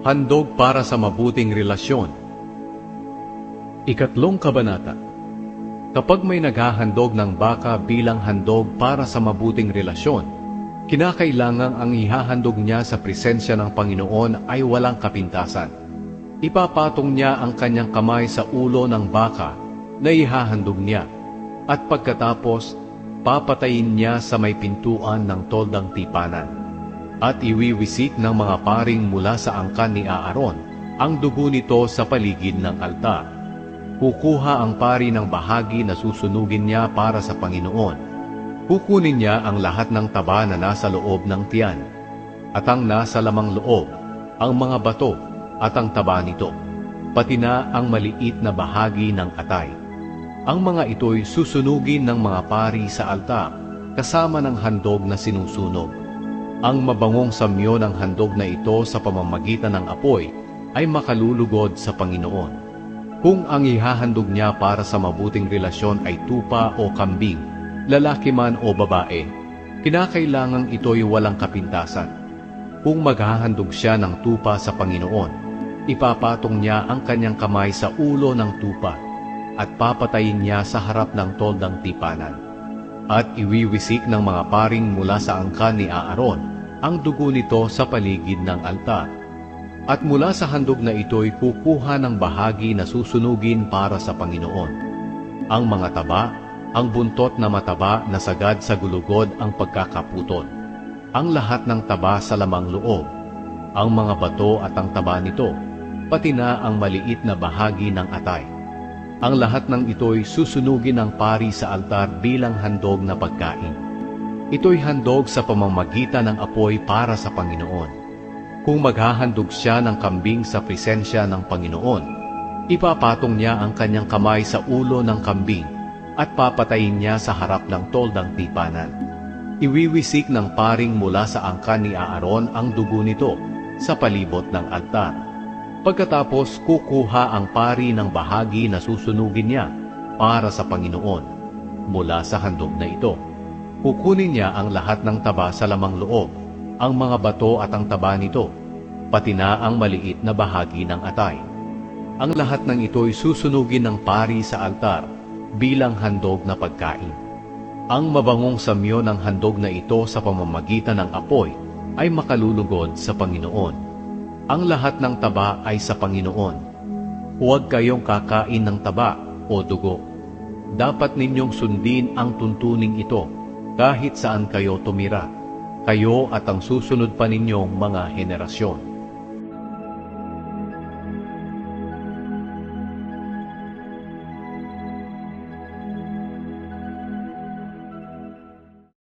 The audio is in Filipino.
Handog para sa mabuting relasyon. Ikatlong kabanata. Kapag may naghahandog ng baka bilang handog para sa mabuting relasyon, kinakailangang ang ihahandog niya sa presensya ng Panginoon ay walang kapintasan. Ipapatong niya ang kanyang kamay sa ulo ng baka na ihahandog niya, at pagkatapos, papatayin niya sa may pintuan ng toldang tipanan. At iwiwisik ng mga paring mula sa angkan ni Aaron ang dugo nito sa paligid ng altar. Kukuha ang pari ng bahagi na susunugin niya para sa Panginoon. Kukunin niya ang lahat ng taba na nasa loob ng tiyan, at ang nasa lamang loob, ang mga bato at ang taba nito, pati na ang maliit na bahagi ng atay. Ang mga ito'y susunugin ng mga pari sa altar, kasama ng handog na sinusunog. Ang mabangong samyo ng handog na ito sa pamamagitan ng apoy ay makalulugod sa Panginoon. Kung ang ihahandog niya para sa mabuting relasyon ay tupa o kambing, lalaki man o babae, kinakailangang ito'y walang kapintasan. Kung maghahandog siya ng tupa sa Panginoon, ipapatong niya ang kanyang kamay sa ulo ng tupa at papatayin niya sa harap ng toldang tipanan. At iwiwisik ng mga paring mula sa angkan ni Aaron ang dugo nito sa paligid ng altar. At mula sa handog na ito'y kukuha ng bahagi na susunugin para sa Panginoon. Ang mga taba, ang buntot na mataba na sagad sa gulugod ang pagkakaputol, ang lahat ng taba sa lamang loob, ang mga bato at ang taba nito, pati na ang maliit na bahagi ng atay. Ang lahat ng ito'y susunugin ng pari sa altar bilang handog na pagkain. Ito'y handog sa pamamagitan ng apoy para sa Panginoon. Kung maghahandog siya ng kambing sa presensya ng Panginoon, ipapatong niya ang kanyang kamay sa ulo ng kambing at papatayin niya sa harap ng toldang tipanan. Iwiwisik ng paring mula sa angkan ni Aaron ang dugo nito sa palibot ng altar. Pagkatapos kukuha ang pari ng bahagi na susunugin niya para sa Panginoon mula sa handog na ito. Kukunin niya ang lahat ng taba sa lamang loob, ang mga bato at ang taba nito, pati na ang maliit na bahagi ng atay. Ang lahat ng ito'y susunugin ng pari sa altar bilang handog na pagkain. Ang mabangong samyo ng handog na ito sa pamamagitan ng apoy ay makalulugod sa Panginoon. Ang lahat ng taba ay sa Panginoon. Huwag kayong kakain ng taba o dugo. Dapat ninyong sundin ang tuntuning ito kahit saan kayo tumira, kayo at ang susunod pa ninyong mga henerasyon.